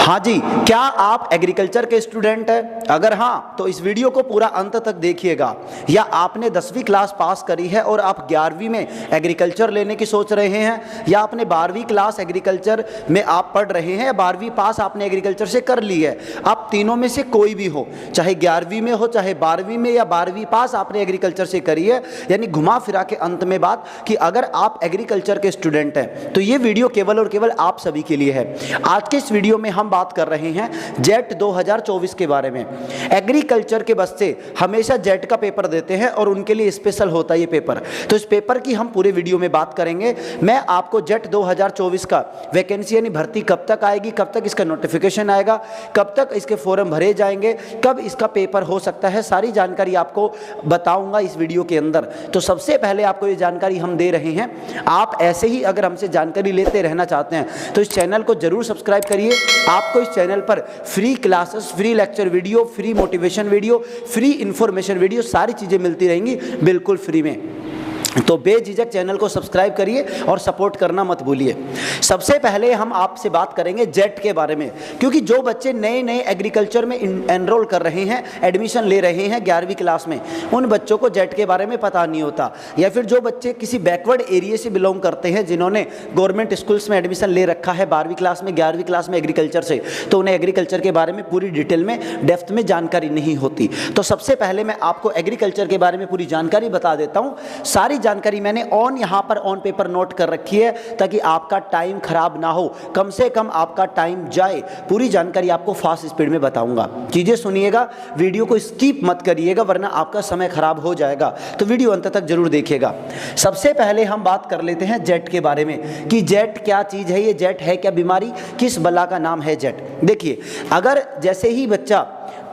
हाँ जी, क्या आप एग्रीकल्चर के स्टूडेंट हैं? अगर हाँ तो इस वीडियो को पूरा अंत तक देखिएगा। या आपने 10वीं क्लास पास करी है और आप 11वीं में एग्रीकल्चर लेने की सोच रहे हैं, या आपने 12वीं क्लास एग्रीकल्चर में आप पढ़ रहे हैं, या 12वीं पास आपने एग्रीकल्चर से कर ली है। आप तीनों में से कोई भी हो, चाहे 11वीं में हो, चाहे 12वीं में, या 12वीं पास आपने एग्रीकल्चर से करी है, यानी घुमा फिरा के अंत में बात कि अगर आप एग्रीकल्चर के स्टूडेंट हैं तो ये वीडियो केवल और केवल आप सभी के लिए है। आज के इस वीडियो में हम बात कर रहे हैं जेट 2024 के बारे में। एग्रीकल्चर के बच्चे हमेशा जेट का पेपर देते हैं और उनके लिए स्पेशल होता है ये पेपर। तो इस पेपर की हम पूरे वीडियो में बात करेंगे। मैं आपको जेट 2024 का वैकेंसी यानी भर्ती कब तक आएगी, कब तक इसका नोटिफिकेशन आएगा, कब तक इसके फॉर्म भरे जाएंगे, कब इसका पेपर हो सकता है, सारी जानकारी आपको बताऊंगा इस वीडियो के अंदर। तो सबसे पहले आपको ये जानकारी हम दे रहे हैं। आप ऐसे ही अगर हमसे जानकारी लेते रहना चाहते हैं तो इस चैनल को जरूर सब्सक्राइब करिए। आपको इस चैनल पर free classes, free lecture video, free motivation video, free information video, सारी चीज़ें मिलती रहेंगी बिल्कुल फ्री में। तो बेझिझक चैनल को सब्सक्राइब करिए और सपोर्ट करना मत भूलिए। सबसे पहले हम आपसे बात करेंगे जेट के बारे में, क्योंकि जो बच्चे नए नए एग्रीकल्चर में एनरोल कर रहे हैं, एडमिशन ले रहे हैं 11वीं क्लास में, उन बच्चों को जेट के बारे में पता नहीं होता। या फिर जो बच्चे किसी बैकवर्ड एरिया से बिलोंग करते हैं, जिन्होंने गवर्नमेंट स्कूल्स में एडमिशन ले रखा है 12वीं क्लास में, 11वीं क्लास में एग्रीकल्चर से, तो उन्हें एग्रीकल्चर के बारे में पूरी डिटेल में, डेप्थ में जानकारी नहीं होती। तो सबसे पहले मैं आपको एग्रीकल्चर के बारे में पूरी जानकारी बता देता हूँ। सारी जानकारी मैंने यहाँ पर ऑन पेपर नोट कर रखी है ताकि आपका टाइम खराब ना हो, कम से कम आपका टाइम जाए। पूरी जानकारी आपको फास्ट स्पीड में बताऊंगा। चीजें सुनिएगा, वीडियो को स्किप मत करिएगा वरना आपका समय खराब हो जाएगा। तो वीडियो अंत तक जरूर देखिएगा। सबसे पहले हम बात कर लेते हैं जेट के बारे में कि जेट क्या चीज है, ये जेट है क्या बीमारी, किस बला का नाम है जेट। देखिए, अगर जैसे ही बच्चा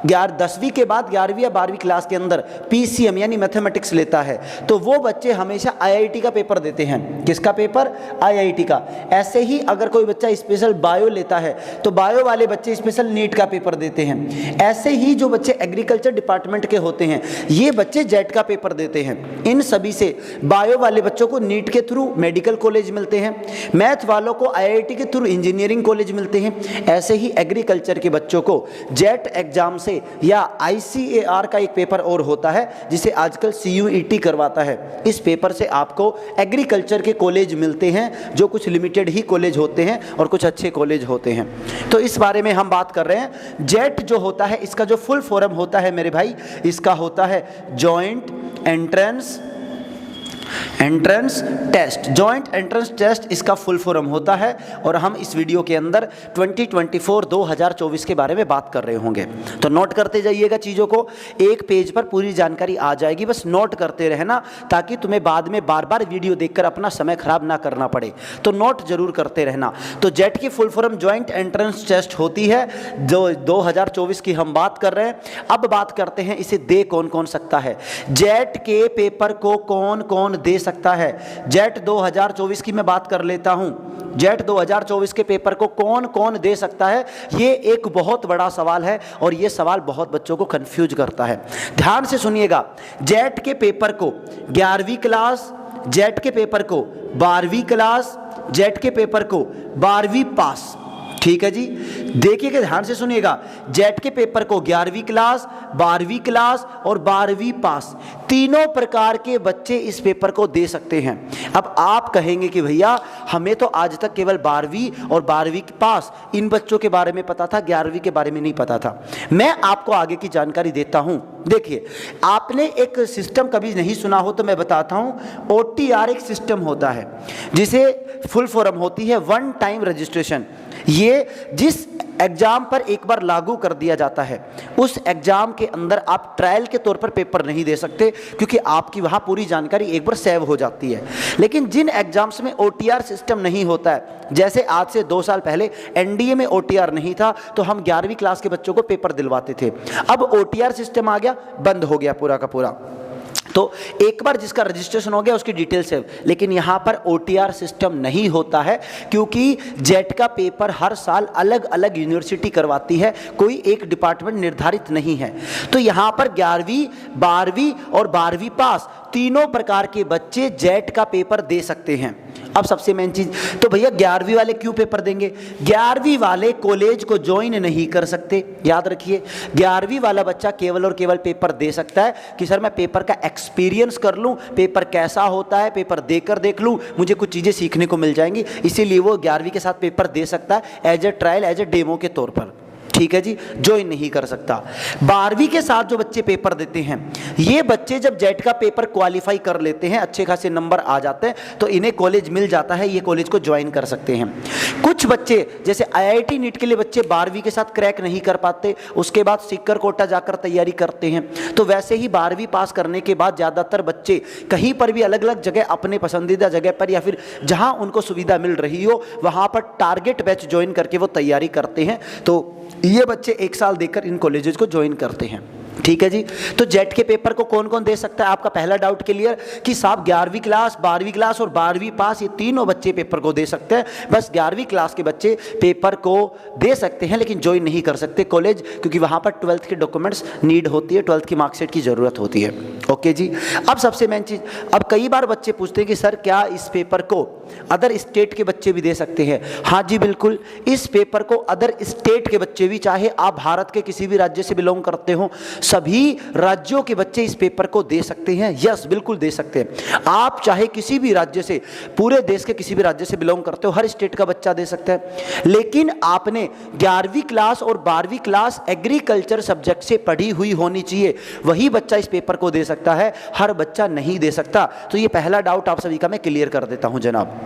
10वीं के बाद 11वीं या 12वीं क्लास के अंदर पीसीएम यानी मैथमेटिक्स लेता है तो वो बच्चे हमेशा आईआईटी का पेपर देते हैं। किसका पेपर? आईआईटी का। ऐसे ही अगर कोई बच्चा स्पेशल बायो लेता है तो बायो वाले बच्चे स्पेशल नीट का पेपर देते हैं। ऐसे ही जो बच्चे एग्रीकल्चर डिपार्टमेंट के होते हैं ये बच्चे जेट का पेपर देते हैं। इन सभी से बायो वाले बच्चों को नीट के थ्रू मेडिकल कॉलेज मिलते हैं, मैथ वालों को आईआईटी के थ्रू इंजीनियरिंग कॉलेज मिलते हैं। ऐसे ही एग्रीकल्चर के बच्चों को जेट एग्जाम से या आईसीएआर का एक पेपर और होता है जिसे आजकल सीयूईटी करवाता है। इस पेपर से आपको एग्रीकल्चर के कॉलेज मिलते हैं, जो कुछ लिमिटेड ही कॉलेज होते हैं और कुछ अच्छे कॉलेज होते हैं। तो इस बारे में हम बात कर रहे हैं। जेट जो होता है इसका जो फुल फॉर्म होता है मेरे भाई, इसका होता है joint entrance test. Joint entrance test इसका फुल फॉर्म होता है और हम इस वीडियो के अंदर 2024 के बारे में बात कर रहे होंगे। तो नोट करते जाइएगा चीज़ों को, एक पेज पर पूरी जानकारी आ जाएगी, बस नोट करते रहना ताकि तुम्हें बाद में बार बार वीडियो देखकर अपना समय खराब ना करना पड़े। तो नोट जरूर करते रहना। तो जेट की full form joint entrance test होती है, जो 2024 की हम बात कर रहे हैं। अब बात करते हैं इसे दे कौन कौन सकता है। जेट के पेपर को कौन कौन दे सकता है? जेट 2024 की मैं बात कर लेता हूं। जेट 2024 के पेपर को कौन कौन दे सकता है, ये एक बहुत बड़ा सवाल है और ये सवाल बहुत बच्चों को कंफ्यूज करता है। ध्यान से सुनिएगा, जेट के पेपर को 11वीं क्लास, जेट के पेपर को 12वीं क्लास, जेट के पेपर को 12वीं पास। ठीक है जी, देखिएगा, ध्यान से सुनिएगा। जेट के पेपर को 11वीं क्लास, 12वीं क्लास और 12वीं पास, तीनों प्रकार के बच्चे इस पेपर को दे सकते हैं। अब आप कहेंगे कि भैया हमें तो आज तक केवल 12वीं और 12वीं पास इन बच्चों के बारे में पता था, 11वीं के बारे में नहीं पता था। मैं आपको आगे की जानकारी देता हूं। देखिए, आपने एक सिस्टम कभी नहीं सुना हो तो मैं बताता हूं। ओटीआर एक सिस्टम होता है जिसे फुल फॉर्म होती है वन टाइम रजिस्ट्रेशन। ये जिस एग्जाम पर एक बार लागू कर दिया जाता है उस एग्जाम के अंदर आप ट्रायल के तौर पर पेपर नहीं दे सकते, क्योंकि आपकी वहां पूरी जानकारी एक बार सेव हो जाती है। लेकिन जिन एग्जाम्स में ओटीआर सिस्टम नहीं होता है, जैसे आज से 2 साल पहले एनडीए में ओटीआर नहीं था तो हम 11वीं क्लास के बच्चों को पेपर दिलवाते थे। अब ओटीआर सिस्टम आ गया, बंद हो गया पूरा का पूरा। तो एक बार जिसका रजिस्ट्रेशन हो गया उसकी डिटेल सेव, लेकिन यहाँ पर ओटीआर सिस्टम नहीं होता है क्योंकि जेट का पेपर हर साल अलग अलग यूनिवर्सिटी करवाती है, कोई एक डिपार्टमेंट निर्धारित नहीं है। तो यहाँ पर 11वीं, 12वीं और 12वीं पास तीनों प्रकार के बच्चे जेट का पेपर दे सकते हैं। अब सबसे मेन चीज, तो भैया 11वीं वाले क्यों पेपर देंगे? 11वीं वाले कॉलेज को ज्वाइन नहीं कर सकते। याद रखिए, 11वीं वाला बच्चा केवल और केवल पेपर दे सकता है कि सर मैं पेपर का एक्सपीरियंस कर लूं, पेपर कैसा होता है, पेपर देकर देख लूं, मुझे कुछ चीजें सीखने को मिल जाएंगी, इसीलिए वो 11वीं के साथ पेपर दे सकता है as a trial, as a demo के तौर पर। ठीक है जी, ज्वाइन नहीं कर सकता। 12वीं के साथ जो बच्चे पेपर देते हैं, ये बच्चे जब जेट का पेपर क्वालिफाई कर लेते हैं, अच्छे खासे नंबर आ जाते हैं, तो इन्हें कॉलेज मिल जाता है, ये कॉलेज को ज्वाइन कर सकते हैं। कुछ बच्चे जैसे IIT नीट के लिए बच्चे 12वीं के साथ क्रैक नहीं कर पाते, उसके बाद सीकर कोटा जाकर तैयारी करते हैं, तो वैसे ही 12वीं पास करने के बाद ज़्यादातर बच्चे कहीं पर भी अलग अलग जगह अपने पसंदीदा जगह पर या फिर जहां उनको सुविधा मिल रही हो वहां पर टारगेट बैच ज्वाइन करके वो तैयारी करते हैं। तो ये बच्चे 1 साल देकर इन कॉलेजेस को ज्वाइन करते हैं। ठीक है जी, तो जेट के पेपर को कौन कौन दे सकता है? आपका पहला डाउट क्लियर कि साहब 11वीं क्लास, 12वीं क्लास और 12वीं पास, ये तीनों बच्चे पेपर को दे सकते हैं। बस 11वीं क्लास के बच्चे पेपर को दे सकते हैं लेकिन ज्वाइन नहीं कर सकते कॉलेज, क्योंकि वहां पर 12th के डॉक्यूमेंट्स नीड होती है, 12th की मार्कशीट की जरूरत होती है। ओके जी, अब सबसे मेन चीज, अब कई बार बच्चे पूछते हैं कि सर क्या इस पेपर को अदर स्टेट के बच्चे भी दे सकते हैं? हाँ जी बिल्कुल, इस पेपर को अदर स्टेट के बच्चे भी, चाहे आप भारत के किसी भी राज्य से बिलोंग करते हो, सभी राज्यों के बच्चे इस पेपर को दे सकते हैं। यस, बिल्कुल दे सकते हैं। आप चाहे किसी भी राज्य से, पूरे देश के किसी भी राज्य से बिलोंग करते हो, हर स्टेट का बच्चा दे सकता है। लेकिन आपने 11वीं क्लास और 12वीं क्लास एग्रीकल्चर सब्जेक्ट से पढ़ी हुई होनी चाहिए, वही बच्चा इस पेपर को दे सकता है, हर बच्चा नहीं दे सकता। तो ये पहला डाउट आप सभी का मैं क्लियर कर देता हूं जनाब।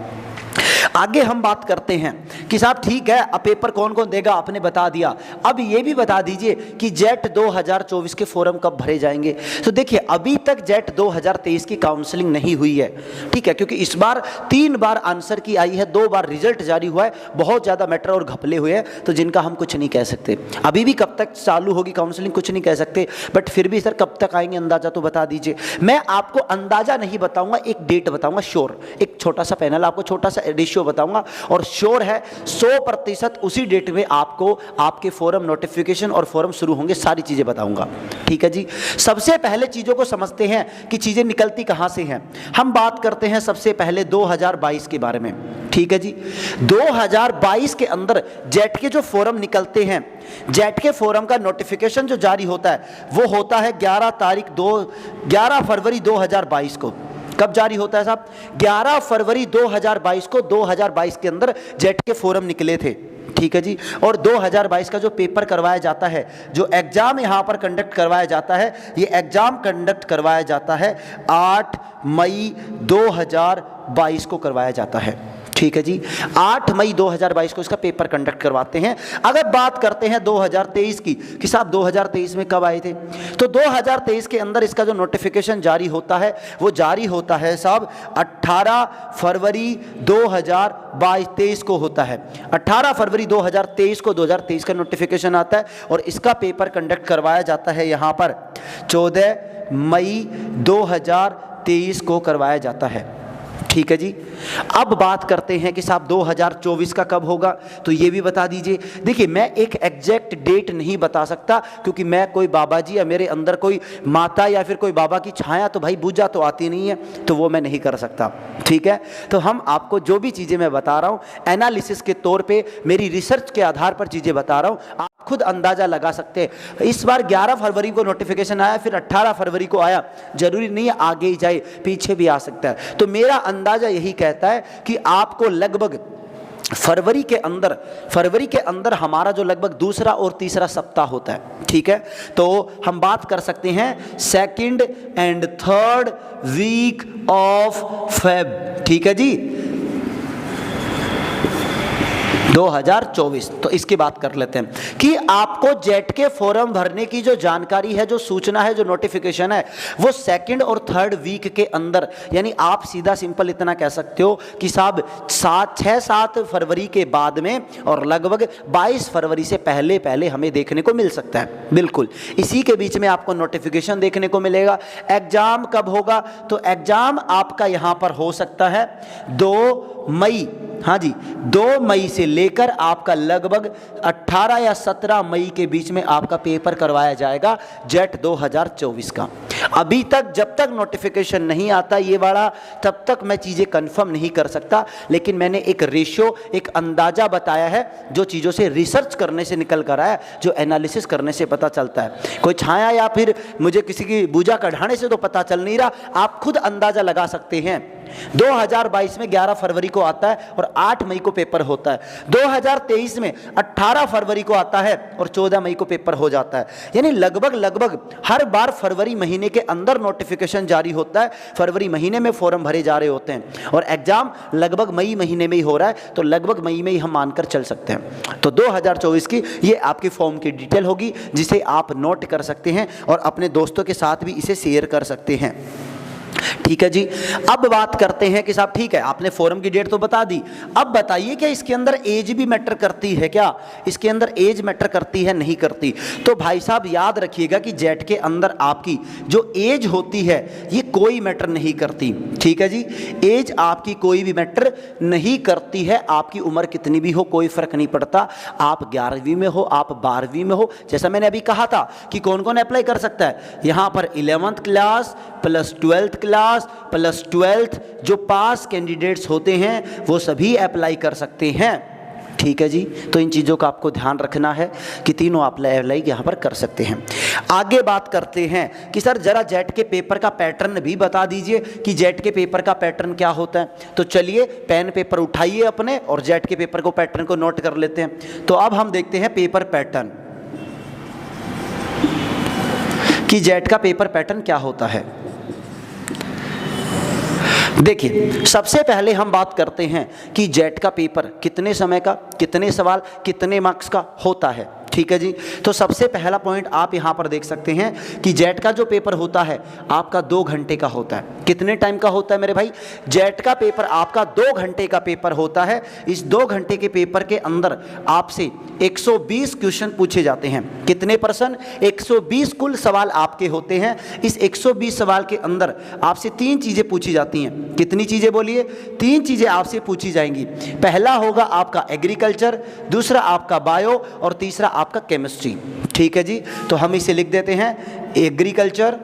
आगे हम बात करते हैं कि साहब ठीक है, अब पेपर कौन कौन देगा आपने बता दिया, अब ये भी बता दीजिए कि जेट 2024 के फॉर्म कब भरे जाएंगे। तो देखिए, अभी तक जेट 2023 की काउंसलिंग नहीं हुई है, ठीक है, क्योंकि इस बार 3 बार आंसर की आई है, 2 बार रिजल्ट जारी हुआ है, बहुत ज़्यादा मैटर और घपले हुए हैं, तो जिनका हम कुछ नहीं कह सकते। अभी भी कब तक चालू होगी काउंसलिंग कुछ नहीं कह सकते, बट फिर भी सर कब तक आएंगे अंदाजा तो बता दीजिए। मैं आपको अंदाजा नहीं बताऊंगा, एक डेट बताऊंगा श्योर, एक छोटा सा पैनल आपको छोटा सा रेशियो बताऊंगा और श्योर है 100% उसी डेट में आपको आपके फॉर्म नोटिफिकेशन और फॉर्म शुरू होंगे, सारी चीजें बताऊंगा। ठीक है जी, सबसे पहले चीजों को समझते हैं कि चीजें निकलती कहां से हैं। हम बात करते हैं सबसे पहले 2022 के बारे में। ठीक है जी, 2022 के अंदर जेट के जो फॉर्म निकलते हैं, जेट के फॉर्म का नोटिफिकेशन जो जारी होता है वो होता है 11 फरवरी 2022 को। कब जारी होता है साहब? 11 फरवरी 2022 को 2022 के अंदर जेट के फॉर्म निकले थे। ठीक है जी, और 2022 का जो पेपर करवाया जाता है, जो एग्जाम यहां पर कंडक्ट करवाया जाता है, ये एग्जाम कंडक्ट करवाया जाता है 8 मई 2022 को करवाया जाता है। ठीक है जी, 8 मई 2022 को इसका पेपर कंडक्ट करवाते हैं। अगर बात करते हैं 2023 की कि साहब 2023 में कब आए थे, तो 2023 के अंदर इसका जो नोटिफिकेशन जारी होता है वो जारी होता है साहब 18 फरवरी 2023 को होता है। 18 फरवरी 2023 को 2023 का नोटिफिकेशन आता है और इसका पेपर कंडक्ट करवाया जाता है यहाँ पर 14 मई 2023 को करवाया जाता है। ठीक है जी, अब बात करते हैं कि साहब 2024 का कब होगा, तो ये भी बता दीजिए। देखिए, मैं एक एग्जैक्ट डेट नहीं बता सकता क्योंकि मैं कोई बाबा जी या मेरे अंदर कोई माता या फिर कोई बाबा की छाया तो भाई पूजा तो आती नहीं है, तो वो मैं नहीं कर सकता। ठीक है, तो हम आपको जो भी चीज़ें मैं बता रहा हूँ एनालिसिस के तौर पर, मेरी रिसर्च के आधार पर चीज़ें बता रहा हूँ, आप खुद अंदाजा लगा सकते हैं। इस बार 11 फरवरी को नोटिफिकेशन आया, फिर 18 फरवरी को आया, जरूरी नहीं है आगे ही जाए, पीछे भी आ सकता है। तो मेरा अंदाजा यही कहता है कि आपको लगभग फरवरी के अंदर हमारा जो लगभग दूसरा और तीसरा सप्ताह होता है। ठीक है, तो हम बात कर सकते हैं 2nd and 3rd week of Feb. ठीक है जी, 2024। तो इसकी बात कर लेते हैं कि आपको जेट के फॉर्म भरने की जो जानकारी है, जो सूचना है, जो नोटिफिकेशन है, वो 2nd और 3rd वीक के अंदर, यानी आप सीधा सिंपल इतना कह सकते हो कि साहब 6-7 फरवरी के बाद में और लगभग 22 फरवरी से पहले पहले हमें देखने को मिल सकता है। बिल्कुल इसी के बीच में आपको नोटिफिकेशन देखने को मिलेगा। एग्जाम कब होगा, तो एग्जाम आपका यहां पर हो सकता है 2 मई, हाँ जी, 2 मई से लेकर आपका लगभग 18 या 17 मई के बीच में आपका पेपर करवाया जाएगा जेट 2024 का। अभी तक जब तक नोटिफिकेशन नहीं आता ये वाला, तब तक मैं चीज़ें कंफर्म नहीं कर सकता, लेकिन मैंने एक रेशियो, एक अंदाज़ा बताया है जो चीज़ों से रिसर्च करने से निकल कर आया, जो एनालिसिस करने से पता चलता है। कोई छाया या फिर मुझे किसी की बूझा कढ़ाने से तो पता चल नहीं रहा, आप खुद अंदाज़ा लगा सकते हैं। 2022 में 11 फरवरी को आता है और 8 मई को पेपर होता है। 2023 में 18 फरवरी को आता है और 14 मई को पेपर हो जाता है। यानी लगभग हर बार फरवरी महीने के अंदर नोटिफिकेशन जारी होता है, फरवरी महीने में फॉर्म भरे जा रहे होते हैं और एग्जाम लगभग मई महीने में ही हो रहा है, तो लगभग मई में ही हम मानकर चल सकते हैं। तो 2024 की ये आपकी फॉर्म की डिटेल होगी जिसे आप नोट कर सकते हैं और अपने दोस्तों के साथ भी इसे शेयर कर सकते हैं। ठीक है जी। अब बात करते हैं कि साहब ठीक है, आपने फॉर्म की डेट तो बता दी, अब बताइए क्या इसके अंदर एज भी मैटर करती है क्या? इसके अंदर एज मैटर करती है, नहीं करती? तो भाई साहब याद रखिएगा कि जेट के अंदर आपकी जो एज होती है ये कोई मैटर नहीं करती। ठीक है जी, एज आपकी कोई भी मैटर नहीं करती है। आपकी उम्र कितनी भी हो कोई फर्क नहीं पड़ता। आप 11वीं में हो, आप 12वीं में हो, जैसा मैंने अभी कहा था कि कौन कौन अप्लाई कर सकता है, यहाँ पर 11th class plus 12th class plus 12th जो पास कैंडिडेट्स होते हैं वो सभी अप्लाई कर सकते हैं। ठीक है जी, तो इन चीज़ों का आपको ध्यान रखना है कि तीनों आप अप्लाई यहाँ पर कर सकते हैं। आगे बात करते हैं कि सर जरा जेट के पेपर का पैटर्न भी बता दीजिए कि जेट के पेपर का पैटर्न क्या होता है। तो चलिए पेन पेपर उठाइए अपने और जेट के पेपर को पैटर्न को नोट कर लेते हैं। तो अब हम देखते हैं पेपर पैटर्न कि जेट का पेपर पैटर्न क्या होता है। देखिए सबसे पहले हम बात करते हैं कि जेट का पेपर कितने समय का, कितने सवाल, कितने मार्क्स का होता है। ठीक है जी, तो सबसे पहला पॉइंट आप यहाँ पर देख सकते हैं कि जेट का जो पेपर होता है आपका 2 घंटे का होता है। कितने टाइम का होता है मेरे भाई? जेट का पेपर आपका 2 घंटे का पेपर होता है। इस 2 घंटे के पेपर के अंदर आपसे 120 क्वेश्चन पूछे जाते हैं। कितने परसेंट? 120 कुल सवाल आपके होते हैं। इस 120 सवाल के अंदर आपसे 3 चीज़ें पूछी जाती हैं। कितनी चीज़ें बोलिए? 3 चीज़ें आपसे पूछी जाएंगी। पहला होगा आपका एग्रीकल्चर, दूसरा आपका बायो और तीसरा आपका केमिस्ट्री। ठीक है जी, तो हम इसे लिख देते हैं एग्रीकल्चर,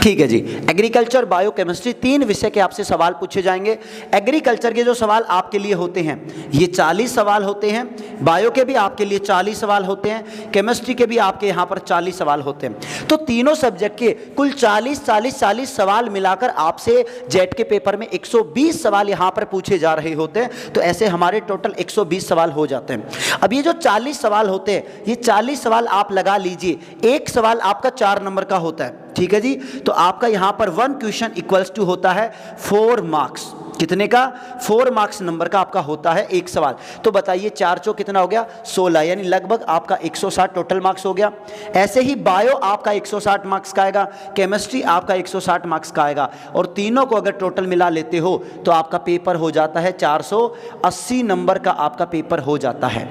ठीक है जी, एग्रीकल्चर, बायो, केमिस्ट्री 3 विषय के आपसे सवाल पूछे जाएंगे। एग्रीकल्चर के जो सवाल आपके लिए होते हैं ये 40 सवाल होते हैं, बायो के भी आपके लिए 40 सवाल होते हैं, केमिस्ट्री के भी आपके यहाँ पर 40 सवाल होते हैं। तो तीनों सब्जेक्ट के कुल 40 सवाल मिलाकर आपसे जेट के पेपर में 120 सवाल यहाँ पर पूछे जा रहे होते हैं। तो ऐसे हमारे टोटल 120 सवाल हो जाते हैं। अब ये जो 40 सवाल होते हैं ये 40 सवाल आप लगा लीजिए, एक सवाल आपका 4 नंबर का होता है। ठीक है जी, तो आपका यहाँ पर 1 क्वेश्चन इक्वल्स टू होता है 4 मार्क्स। कितने का? 4 मार्क्स नंबर का आपका होता है एक सवाल। तो बताइए 4 चौक कितना हो गया? 16, यानी लगभग आपका 160 टोटल मार्क्स हो गया। ऐसे ही बायो आपका 160 मार्क्स का आएगा, केमिस्ट्री आपका 160 मार्क्स का आएगा और तीनों को अगर टोटल मिला लेते हो तो आपका पेपर हो जाता है 480 नंबर का आपका पेपर हो जाता है।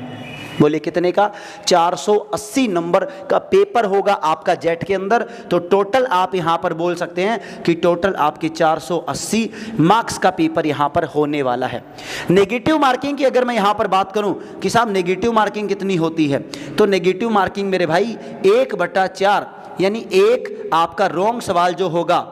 बोले कितने का? 480 नंबर का पेपर होगा आपका जेट के अंदर। तो टोटल आप यहां पर बोल सकते हैं कि टोटल आपके 480 मार्क्स का पेपर यहां पर होने वाला है। नेगेटिव मार्किंग की अगर मैं यहां पर बात करूं कि साहब नेगेटिव मार्किंग कितनी होती है, तो नेगेटिव मार्किंग मेरे भाई 1/4, यानी एक आपका रॉन्ग सवाल जो होगा,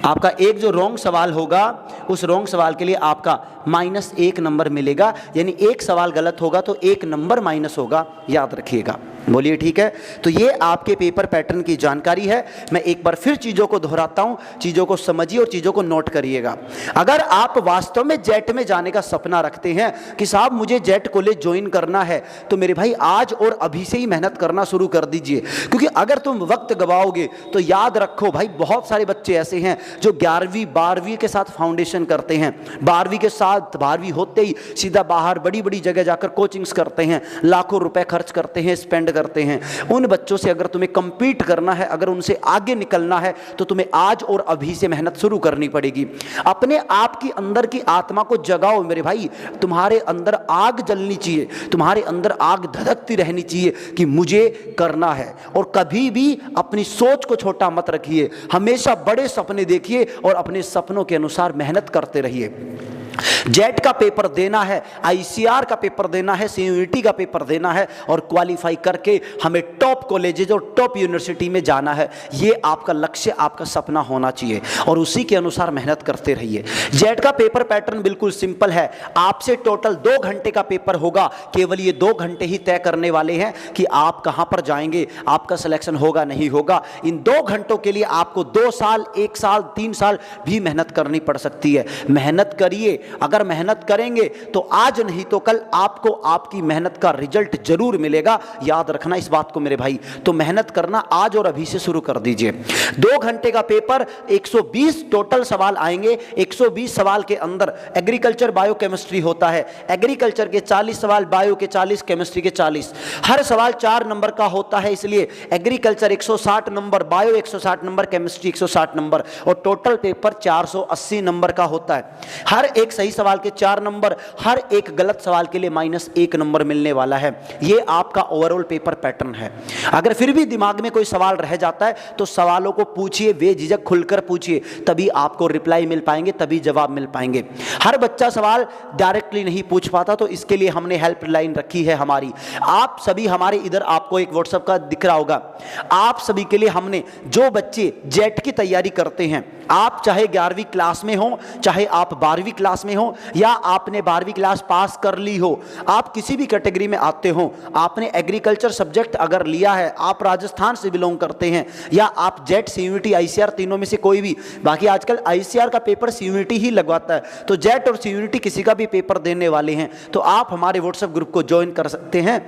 आपका एक जो रॉन्ग सवाल होगा उस रॉन्ग सवाल के लिए आपका -1 नंबर मिलेगा। यानी एक सवाल गलत होगा तो 1 नंबर माइनस होगा, याद रखिएगा। बोलिए ठीक है। तो ये आपके पेपर पैटर्न की जानकारी है। मैं एक बार फिर चीज़ों को दोहराता हूँ, चीज़ों को समझिए और चीज़ों को नोट करिएगा। अगर आप वास्तव में जेट में जाने का सपना रखते हैं कि साहब मुझे जेट कॉलेज ज्वाइन करना है, तो मेरे भाई आज और अभी से ही मेहनत करना शुरू कर दीजिए। क्योंकि अगर तुम वक्त गवाओगे तो याद रखो भाई, बहुत सारे बच्चे ऐसे हैं जो 11वीं 12वीं के साथ फाउंडेशन करते हैं, 12वीं के साथ 12वीं होते ही सीधा बाहर बड़ी बड़ी जगह जाकर कोचिंग्स करते हैं, लाखों रुपए खर्च करते हैं, स्पेंड करते हैं, उन बच्चों से अगर तुम्हें compete करना है, अगर उनसे आगे निकलना है, तो तुम्हें आज और अभी से मेहनत शुरू करनी पड़ेगी। अपने आप की अंदर की आत्मा को जगाओ मेरे भाई, तुम्हारे अंदर आग जलनी चाहिए, तुम्हारे अंदर आग धधकती रहनी चाहिए कि मुझे करना है। और कभी भी अपनी सोच को छोटा मत रखिए, हमेशा बड़े सपने देखिए और अपने सपनों के अनुसार मेहनत करते रहिए। जेट का पेपर देना है, आईसीआर का पेपर देना है, सीयूईटी का पेपर देना है और क्वालिफाई करके हमें टॉप कॉलेजेज और टॉप यूनिवर्सिटी में जाना है। ये आपका लक्ष्य, आपका सपना होना चाहिए और उसी के अनुसार मेहनत करते रहिए। जेट का पेपर पैटर्न बिल्कुल सिंपल है, आपसे टोटल 2 घंटे का पेपर होगा। केवल ये 2 घंटे ही तय करने वाले हैं कि आप कहां पर जाएंगे, आपका सिलेक्शन होगा नहीं होगा। इन 2 घंटों के लिए आपको 2 साल, 1 साल, 3 साल भी मेहनत करनी पड़ सकती है। मेहनत करिए, अगर मेहनत करेंगे तो आज नहीं तो कल आपको आपकी मेहनत का रिजल्ट जरूर मिलेगा। याद रखना इस बात को मेरे भाई। तो मेहनत करना आज और अभी से शुरू कर दीजिए। 2 घंटे का पेपर, 120 टोटल सवाल आएंगे। 120 सवाल के अंदर एग्रीकल्चर बायोकेमिस्ट्री होता है, एग्रीकल्चर के 40 सवाल, बायो के 40, केमिस्ट्री के 40। हर सवाल 4 नंबर का होता है, इसलिए agriculture 160 number, bio 160 number, chemistry 160 number और टोटल पेपर 480 नंबर का होता है। हर एक सही सवाल के 4 नंबर, हर एक गलत सवाल के लिए -1 नंबर मिलने वाला है। यह आपका ओवरऑल पेपर पैटर्न है। अगर फिर भी दिमाग में कोई सवाल रह जाता है तो सवालों को पूछिए, बेझिझक खुलकर पूछिए, तभी आपको रिप्लाई मिल पाएंगे, तभी जवाब मिल पाएंगे। हर बच्चा सवाल डायरेक्टली नहीं पूछ पाता, तो इसके लिए हमने हेल्पलाइन रखी है हमारी। आप सभी हमारे इधर आपको एक व्हाट्सएप का दिख रहा होगा, आप सभी के लिए हमने, जो बच्चे जेट की तैयारी करते हैं, आप चाहे 11वीं क्लास में हो, चाहे आप 12वीं क्लास में हो, या आपने 12वीं क्लास पास कर ली हो, आप किसी भी कैटेगरी में आते हो, आपने एग्रीकल्चर सब्जेक्ट अगर लिया है, आप राजस्थान से बिलोंग करते हैं, या आप जेट, सीयूईटी, आईसीआर तीनों में से कोई भी, बाकी आजकल आईसीआर का पेपर सीयूईटी ही लगवाता है, तो जेट और सीयूईटी किसी का भी पेपर देने वाले हैं, तो आप हमारे व्हाट्सएप ग्रुप को ज्वाइन कर सकते हैं,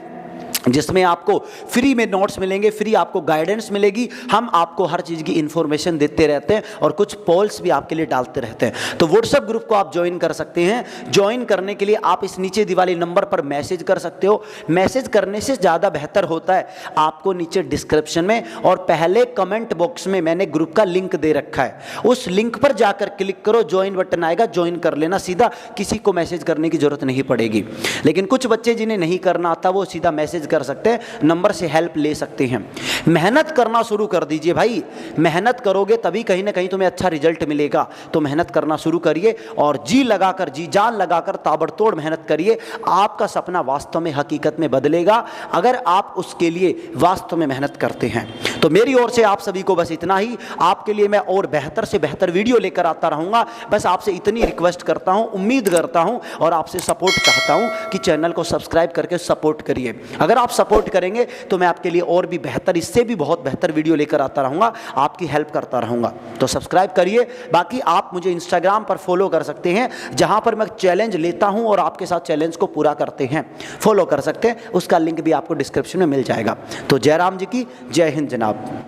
जिसमें आपको फ्री में नोट्स मिलेंगे, फ्री आपको गाइडेंस मिलेगी। हम आपको हर चीज़ की इंफॉर्मेशन देते रहते हैं और कुछ पोल्स भी आपके लिए डालते रहते हैं। तो व्हाट्सएप ग्रुप को आप ज्वाइन कर सकते हैं। ज्वाइन करने के लिए आप इस नीचे दी वाले नंबर पर मैसेज कर सकते हो। मैसेज करने से ज़्यादा बेहतर होता है, आपको नीचे डिस्क्रिप्शन में और पहले कमेंट बॉक्स में मैंने ग्रुप का लिंक दे रखा है, उस लिंक पर जाकर क्लिक करो, ज्वाइन बटन आएगा, ज्वाइन कर लेना सीधा, किसी को मैसेज करने की जरूरत नहीं पड़ेगी। लेकिन कुछ बच्चे जिन्हें नहीं करना आता वो सीधा मैसेज कर सकते हैं, नंबर से हेल्प ले सकते हैं। मेहनत करना शुरू कर दीजिए भाई, मेहनत करोगे तभी कहीं ना कहीं तुम्हें अच्छा रिजल्ट मिलेगा। तो मेहनत करना शुरू करिए और जी लगाकर, जी जान लगाकर ताबड़तोड़ मेहनत करिए। आपका सपना वास्तव में हकीकत में बदलेगा अगर आप उसके लिए वास्तव में मेहनत करते हैं। तो मेरी ओर से आप सभी को बस इतना ही। आपके लिए मैं और बेहतर से बेहतर वीडियो लेकर आता रहूंगा। बस आपसे इतनी रिक्वेस्ट करता हूं, उम्मीद करता हूं और आपसे सपोर्ट चाहता हूं कि चैनल को सब्सक्राइब करके सपोर्ट करिए। अगर आप सपोर्ट करेंगे तो मैं आपके लिए और भी बेहतर, इससे भी बहुत बेहतर वीडियो लेकर आता रहूंगा, आपकी हेल्प करता रहूंगा। तो सब्सक्राइब करिए। बाकी आप मुझे इंस्टाग्राम पर फॉलो कर सकते हैं, जहां पर मैं चैलेंज लेता हूं और आपके साथ चैलेंज को पूरा करते हैं। फॉलो कर सकते हैं, उसका लिंक भी आपको डिस्क्रिप्शन में मिल जाएगा। तो जय राम जी की जय हिंद जनाब।